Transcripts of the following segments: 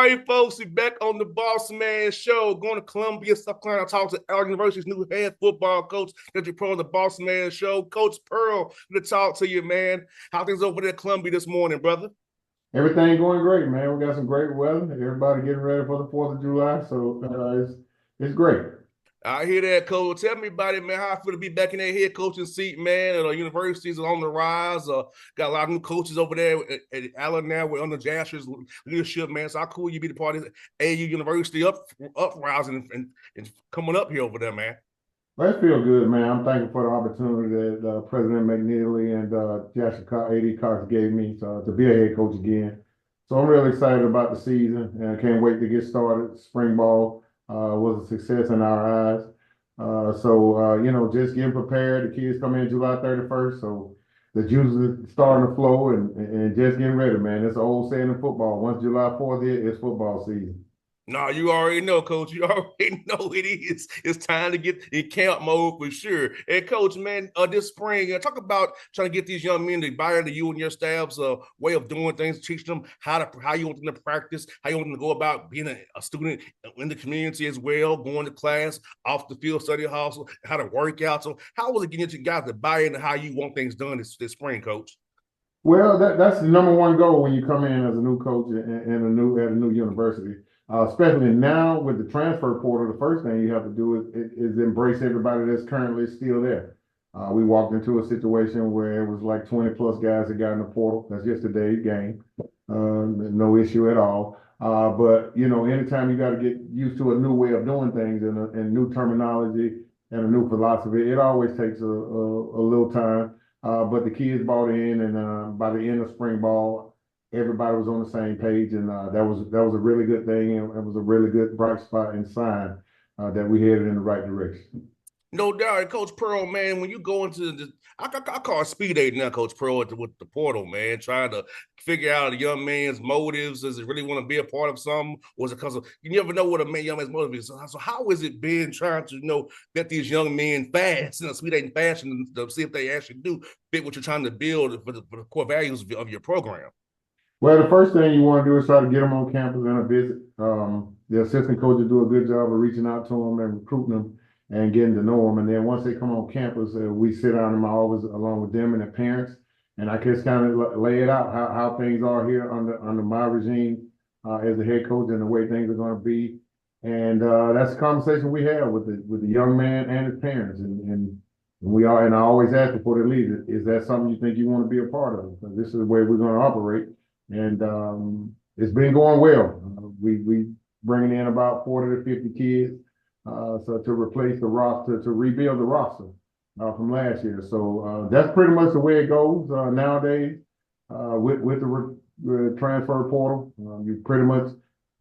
right, folks, we're back on the Bossman show. Going to Columbia, South Carolina, talk to our university's new head football coach, Cedric on the Bossman show. Coach Pearl, to talk to you, man. How things over there at Columbia this morning, brother? Everything going great, man. We got some great weather. Everybody getting ready for the 4th of July, so it's great. I hear that, coach. Tell me about it, man. How I feel to be back in that head coaching seat, man. Universities are on the rise. Got a lot of new coaches over there at Allen now. We're under Jasper's leadership, man. So how cool you be the part of this AU University uprising and coming up here over there, man. Let's feel good, man. I'm thankful for the opportunity that President McNeely and Jasper AD Cox gave me to be a head coach again. So I'm really excited about the season, and I can't wait to get started. Spring ball was a success in our eyes. Just getting prepared. The kids come in July 31st, so the juices are starting to flow and just getting ready, man. It's an old saying in football. Once July 4th hit, it's football season. No, you already know, Coach. You already know it is. It's time to get in camp mode for sure. And Coach, man, this spring, talk about trying to get these young men to buy into you and your staff's way of doing things, teach them how you want them to practice, how you want them to go about being a student in the community as well, going to class, off the field, study hustle, how to work out. So, how was it getting you guys to buy into how you want things done this spring, Coach? Well, that's the number one goal when you come in as a new coach at a new university. Especially now with the transfer portal, the first thing you have to do is embrace everybody that's currently still there. We walked into a situation where it was like 20 plus guys that got in the portal. That's just today's game. No issue at all. But anytime you got to get used to a new way of doing things and new terminology and a new philosophy, it always takes a little time. But the kids bought in, and by the end of spring ball, everybody was on the same page, and that was a really good thing, and it was a really good bright spot and sign that we headed in the right direction. No doubt, Coach Pearl, man. When you go into I call it speed dating now, Coach Pearl, with the portal, man, trying to figure out a young man's motives. Does it really want to be a part of something, or is it because you never know what young man's motive is? So how is it been trying to get these young men fast, speed dating fashion to see if they actually do fit what you're trying to build for the core values of your program? Well, the first thing you want to do is try to get them on campus and a visit. The assistant coaches do a good job of reaching out to them and recruiting them and getting to know them. And then once they come on campus, we sit down in my office along with them and their parents, and I just kind of lay it out how things are here under my regime as the head coach and the way things are going to be. And that's a conversation we have with the young man and his parents. And I always ask before they leave, is that something you think you want to be a part of? Because this is the way we're going to operate. And it's been going well. We bringing in about 40 to 50 kids, so to replace the roster, to rebuild the roster from last year. So that's pretty much the way it goes nowadays with the transfer portal. You pretty much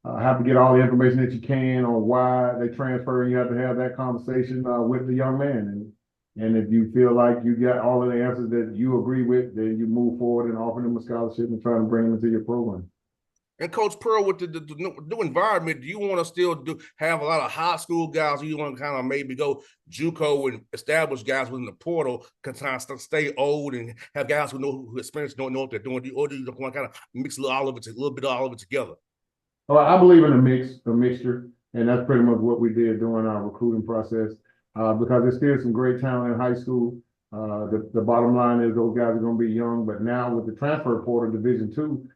have to get all the information that you can on why they transfer. You have to have that conversation with the young man. And if you feel like you got all of the answers that you agree with, then you move forward and offer them a scholarship and try to bring them into your program. And Coach Pearl, with the new environment, do you want to still have a lot of high school guys? Or you want to kind of maybe go JUCO and establish guys within the portal, kind of stay old and have guys who experience, don't know what they're doing, or do you want to kind of mix a little bit of all of it together? Well, I believe in a mixture, and that's pretty much what we did during our recruiting process. Because there's still some great talent in high school. The bottom line is those guys are going to be young, but now with the transfer portal, Division II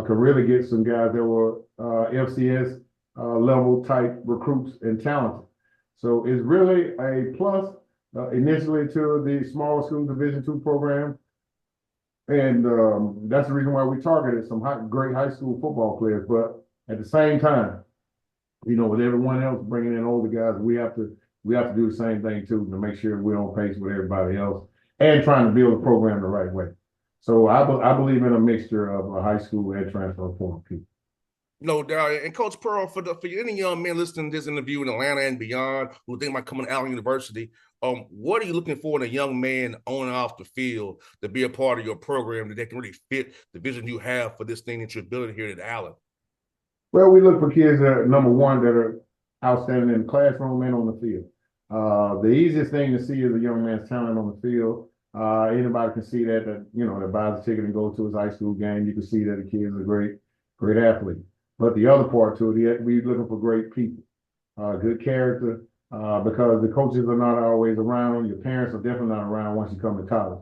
can really get some guys that were FCS level type recruits and talented. So it's really a plus initially to the smaller school Division II program, and that's the reason why we targeted some great high school football players. But at the same time, with everyone else bringing in older guys, we have to do the same thing too to make sure we're on pace with everybody else and trying to build a program the right way. So I believe in a mixture of a high school and transfer portal people. No doubt. And Coach Pearl, for any young men listening to this interview in Atlanta and beyond who think about coming to Allen University, what are you looking for in a young man on and off the field to be a part of your program that they can really fit the vision you have for this thing that you're building here at Allen? Well, we look for kids that are, number one, that are outstanding in the classroom and on the field. The easiest thing to see is a young man's talent on the field. Anybody can see that buys a ticket and goes to his high school game. You can see that the kid is a great athlete. But the other part to it, we're looking for great people, good character, because the coaches are not always around. Your parents are definitely not around once you come to college.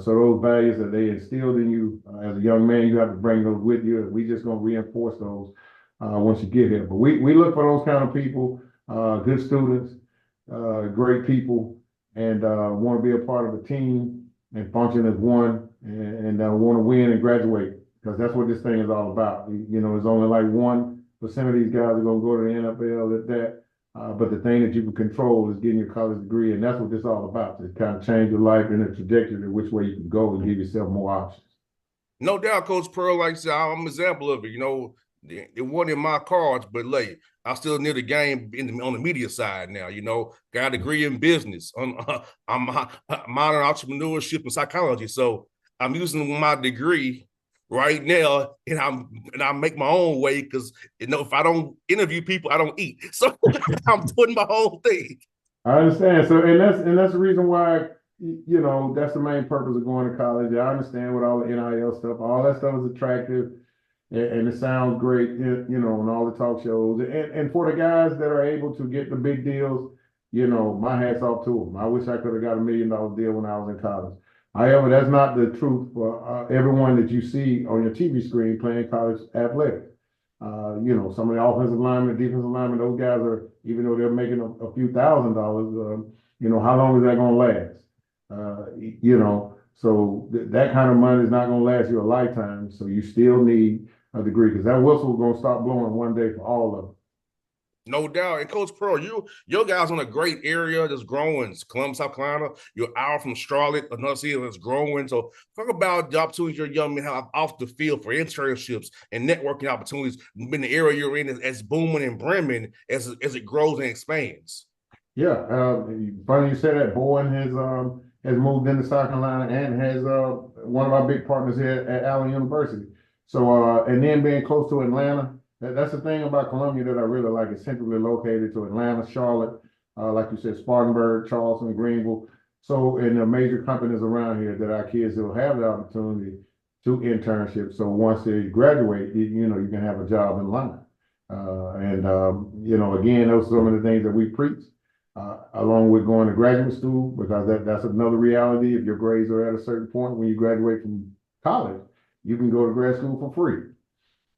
So those values that they instilled in you as a young man, you have to bring those with you. We just gonna reinforce those once you get here. But we look for those kind of people, good students, great people, and want to be a part of a team and function as one, and want to win and graduate, because that's what this thing is all about. You know, it's only like 1% of these guys are gonna go to the NFL at that. But the thing that you can control is getting your college degree, and that's what this is all about. To kind of change your life in a trajectory, which way you can go, and give yourself more options. No doubt, Coach Pearl, like I said, I'm an example of it. You know, it wasn't in my cards, but like I still near the game on the media side now. You know, got a degree in business. I'm minor entrepreneurship and psychology, so I'm using my degree right now, and I make my own way because you know if I don't interview people, I don't eat. So I'm doing my whole thing. I understand. So, and that's the reason why, you know, that's the main purpose of going to college. I understand with all the NIL stuff, all that stuff is attractive, and it sounds great, you know, on all the talk shows. And for the guys that are able to get the big deals, you know, my hat's off to them. I wish I could have got $1 million deal when I was in college. However, that's not the truth for everyone that you see on your TV screen playing college athletics. You know, some of the offensive linemen, defensive linemen, those guys are, even though they're making a few $1,000s, you know, how long is that going to last? You know, so that kind of money is not going to last you a lifetime. So you still need a degree, because that whistle is going to stop blowing one day for all of them. No doubt. And Coach Pearl, your guys in a great area that's growing. Columbus, South Carolina. You're an hour from Charlotte, another city that's growing. So talk about the opportunities your young men have off the field for internships and networking opportunities in the area you're in as booming and brimming as it grows and expands. Yeah, funny you say that. Bowen has moved into South Carolina and has one of our big partners here at Allen University. So and then being close to Atlanta, that's the thing about Columbia that I really like. It's centrally located to Atlanta, Charlotte, like you said, Spartanburg, Charleston, Greenville. So and the major companies around here that our kids will have the opportunity to internship. So once they graduate, you know, you can have a job in line. You know, again, those are some of the things that we preach along with going to graduate school, because that's another reality. If your grades are at a certain point when you graduate from college, you can go to grad school for free.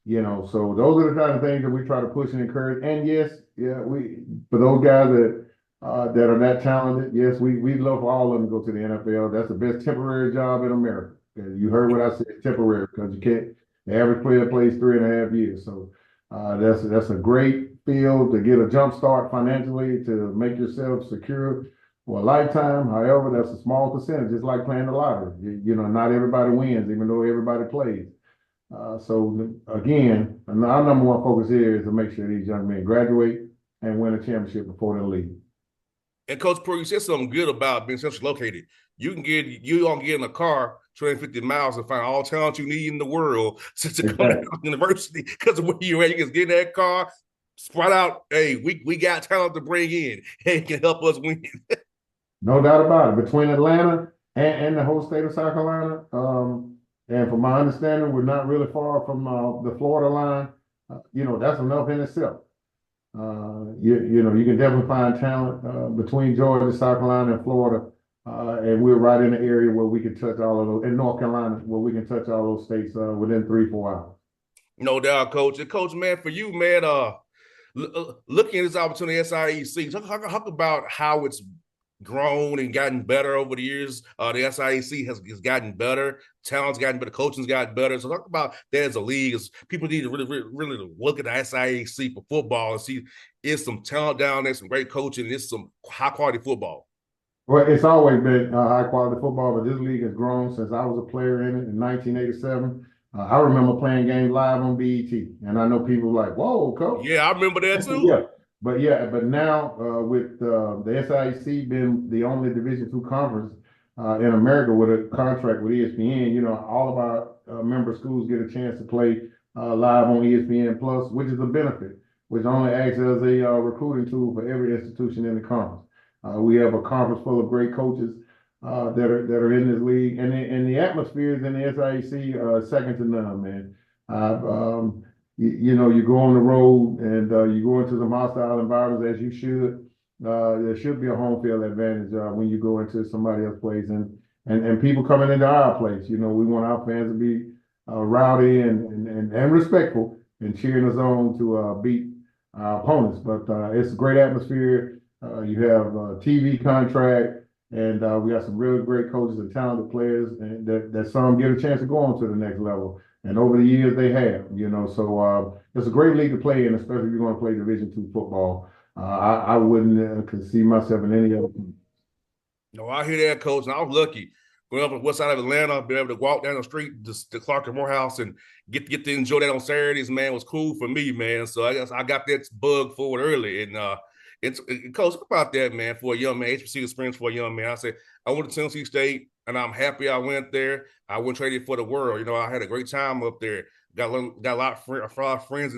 You know, so those are the kind of things that we try to push and encourage. And yes, yeah, we for those guys that are that talented, yes, we love for all of them to go to the NFL. That's the best temporary job in America. And you heard what I said, temporary, because you can't. The average player plays 3.5 years, so that's a great field to get a jump start financially, to make yourself secure for a lifetime. However, that's a small percentage, just like playing the lottery. You know, not everybody wins, even though everybody plays. So again, our number one focus here is to make sure these young men graduate and win a championship before they leave. And Coach Pearl, you said something good about being centrally located. You can get in a car 250 miles and find all talent you need in the world to come to university because of where you're at. You can get in that car, spread out. Hey, we got talent to bring in and can help us win. No doubt about it. Between Atlanta and the whole state of South Carolina, and from my understanding, we're not really far from the Florida line. You know, that's enough in itself. You know, you can definitely find talent between Georgia, South Carolina, and Florida. And we're right in the area where we can touch all of those, in North Carolina, where we can touch all those states within 3-4 hours. No doubt, Coach. And Coach, man, for you, man, looking at this opportunity at SIEC, talk about how it's grown and gotten better over the years. The SIEC has gotten better. Talent's gotten better. Coaching's gotten better. So talk about that as a league. As people need to really look at the SIEC for football and see it's some talent down there, some great coaching, and it's some high quality football. Well, it's always been high quality football, but this league has grown since I was a player in it in 1987. I remember playing games live on BET, and I know people like, "Whoa, coach!" Yeah, I remember that too. But now with the SIC being the only Division II conference in America with a contract with ESPN, you know, all of our member schools get a chance to play live on ESPN Plus, which is a benefit, which only acts as a recruiting tool for every institution in the conference. We have a conference full of great coaches that are in this league, and the atmospheres in the SIC second to none, man. you go on the road and you go into some hostile environments as you should. There should be a home field advantage when you go into somebody else's place and people coming into our place. We want our fans to be rowdy and respectful and cheering us on to beat our opponents. But it's a great atmosphere. You have a TV contract, and we got some really great coaches and talented players, and that some get a chance to go on to the next level. And over the years, they have. So it's a great league to play in, especially if you're going to play Division II football. I wouldn't could see myself in any other team. No, I hear that, coach. And I was lucky growing up on the west side of Atlanta, being able to walk down the street to Clark and Morehouse and get to enjoy that on Saturdays, man, was cool for me, man. So I guess I got that bug forward early. And coach, talk about that, man, for a young man, HBC experience for a young man. I said, I went to Tennessee State, and I'm happy I went there. I wouldn't trade it for the world. I had a great time up there. Got a lot of friends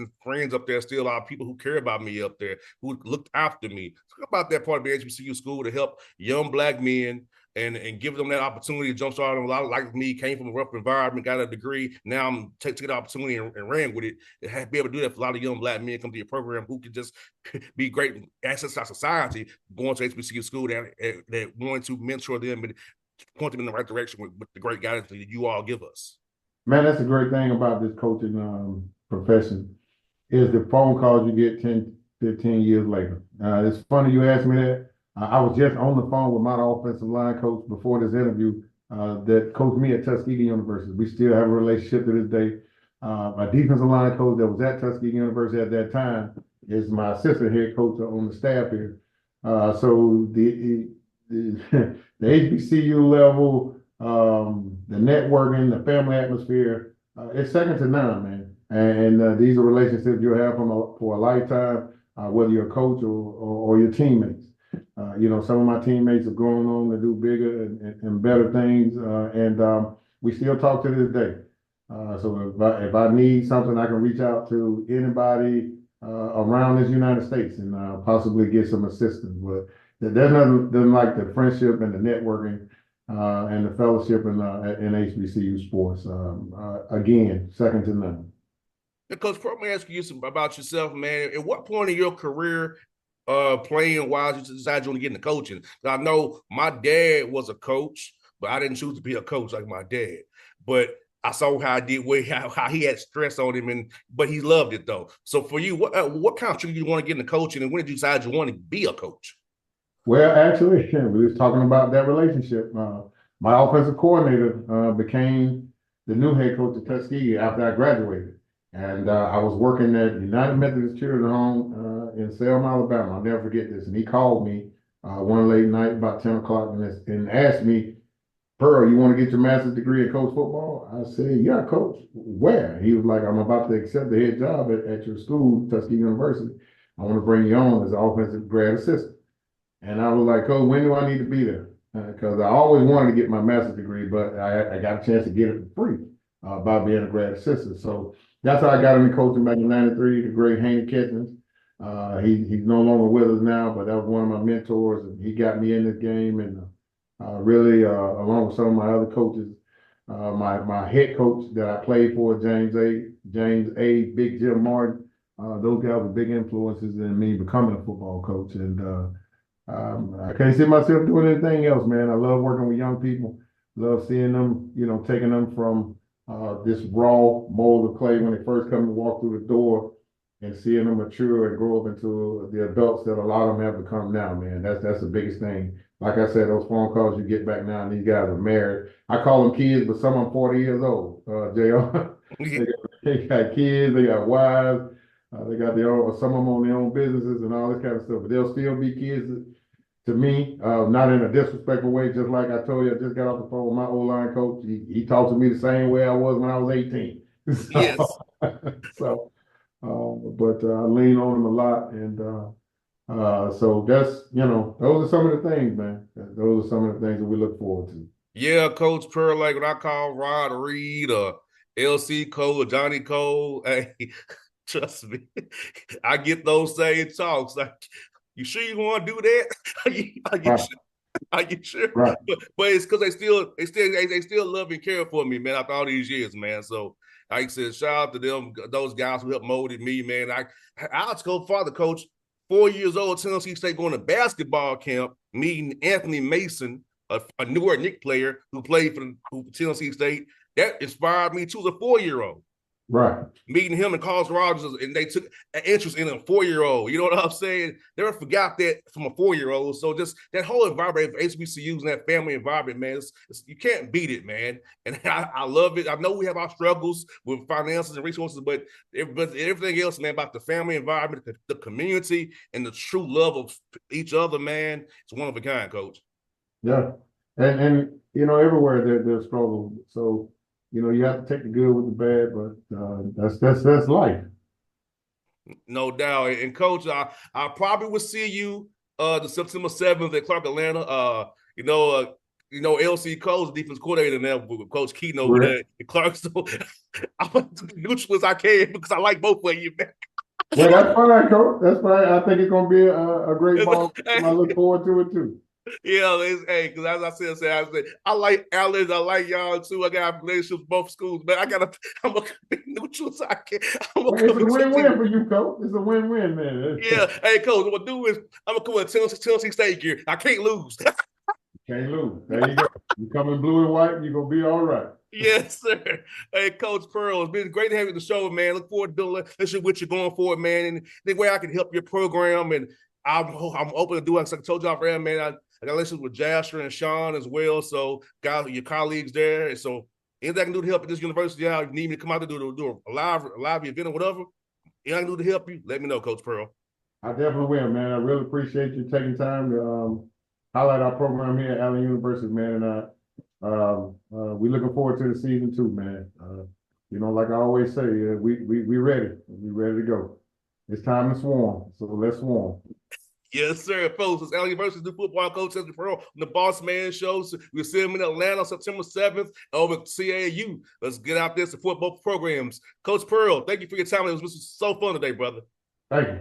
up there. Still, a lot of people who care about me up there, who looked after me. Talk about that part of the HBCU school to help young Black men and give them that opportunity to jumpstart them. A lot of like me came from a rough environment, got a degree. Now I'm taking the opportunity and ran with it. And be able to do that for a lot of young Black men come to your program who can just be great assets to our society, going to HBCU school that want to mentor them and point them in the right direction with the great guidance that you all give us. Man, that's a great thing about this coaching profession is the phone calls you get 10, 15 years later. It's funny you asked me that. I was just on the phone with my offensive line coach before this interview that coached me at Tuskegee University. We still have a relationship to this day. My defensive line coach that was at Tuskegee University at that time is my assistant head coach on the staff here. So the HBCU level, the networking, the family atmosphere, it's second to none, man. And these are relationships you'll have for a lifetime, whether you're a coach or your teammates. Some of my teammates have gone on to do bigger and better things, and we still talk to this day. So if I need something, I can reach out to anybody around this United States and possibly get some assistance. But there's nothing like the friendship and the networking and the fellowship in HBCU sports. Again, second to none. Coach, let me ask you some about yourself, man. At what point in your career, playing wise, you decided you want to get into coaching? I know my dad was a coach, but I didn't choose to be a coach like my dad. But I saw how how he had stress on him, but he loved it though. So for you, what kind of you want to get into coaching, and when did you decide you want to be a coach? Well, actually, we was talking about that relationship. My offensive coordinator became the new head coach at Tuskegee after I graduated. And I was working at United Methodist Children's Home in Selma, Alabama. I'll never forget this. And he called me one late night about 10 o'clock and asked me, Pearl, you want to get your master's degree in coach football? I said, yeah, coach. Where? He was like, I'm about to accept the head job at your school, Tuskegee University. I want to bring you on as an offensive grad assistant. And I was like, coach, when do I need to be there? Because I always wanted to get my master's degree, but I got a chance to get it for free by being a grad assistant. So that's how I got into coaching back in '93, the great Haney Kitchens. He's no longer with us now, but that was one of my mentors, and he got me in this game. And really, along with some of my other coaches, my head coach that I played for, James A, Big Jim Martin, those guys were big influences in me becoming a football coach. And I can't see myself doing anything else, man. I love working with young people. Love seeing them, taking them from this raw mold of clay when they first come to walk through the door and seeing them mature and grow up into the adults that a lot of them have become now, man. That's the biggest thing. Like I said, those phone calls you get back now, and these guys are married. I call them kids, but some of them 40 years old, JR. they got kids, they got wives, they got some of them on their own businesses and all this kind of stuff, but they'll still be kids to me, not in a disrespectful way, just like I told you, I just got off the phone with my O-line coach. He talked to me the same way I was when I was 18. Yes. But I lean on him a lot. And so that's, those are some of the things, man. Those are some of the things that we look forward to. Yeah, Coach Pearl, like when I call Rod Reed or LC Cole or Johnny Cole, hey, trust me, I get those same talks. Like, you sure you want to do that? Are you sure? Right. But it's because they still love and care for me, man, after all these years, man. So like I said, shout out to them, those guys who helped molded me, man. I'll go farther, coach. 4 years old, Tennessee State going to basketball camp, meeting Anthony Mason, a Newark Nick player who played for Tennessee State. That inspired me too as a 4-year-old. Right. Meeting him and Carlos Rogers, and they took an interest in a 4-year-old. You know what I'm saying? Never forgot that from a 4-year-old. So just that whole environment of HBCUs and that family environment, man, you can't beat it, man. And I love it. I know we have our struggles with finances and resources, but everything else, man, about the family environment, the community, and the true love of each other, man, it's one of a kind, Coach. Yeah. And you know, everywhere there's struggle. So, you know, you have to take the good with the bad, but that's life. No doubt. And Coach, I probably will see you the September 7th at Clark Atlanta. LC Cole's defense coordinator now with Coach Keaton over there at Clark. So I'm going to be neutral as I can because I like both of you, man. Well, that's fine, Coach. That's fine. I think it's going to be a great ball. I look forward to it too. Yeah, because as I said, I like Allen, I like y'all too. I got relationships with both schools, but I'm gonna be neutral so I can. It's a win-win for you, Coach. It's a win-win, man. Yeah, hey, Coach, what I'm gonna do is I'm gonna come with Tennessee State gear. I can't lose. Can't lose. There you go. You come in blue and white, you're gonna be all right. Yes, sir. Hey, Coach Pearl, it's been great to have you on the show, man. Look forward to building what you're going for, man, and the way I can help your program. And I'm open to do it. Like I told y'all, man, I got lessons with Jasper and Sean as well. So, guys, your colleagues there. And so, anything I can do to help at this university, if you need me to come out to do a live event or whatever, anything I can do to help you, let me know, Coach Pearl. I definitely will, man. I really appreciate you taking time to highlight our program here at Allen University, man. And we're looking forward to the season too, man. You know, like I always say, we ready. We're ready to go. It's time to swarm, so let's swarm. Yes, sir, folks. It's Allen University's new football coach, Cedric on the Bossman show. So we'll see him in Atlanta on September 7th over at CAU. Let's get out there, support both programs. Coach Pearl, thank you for your time. It was so fun today, brother. Thank you.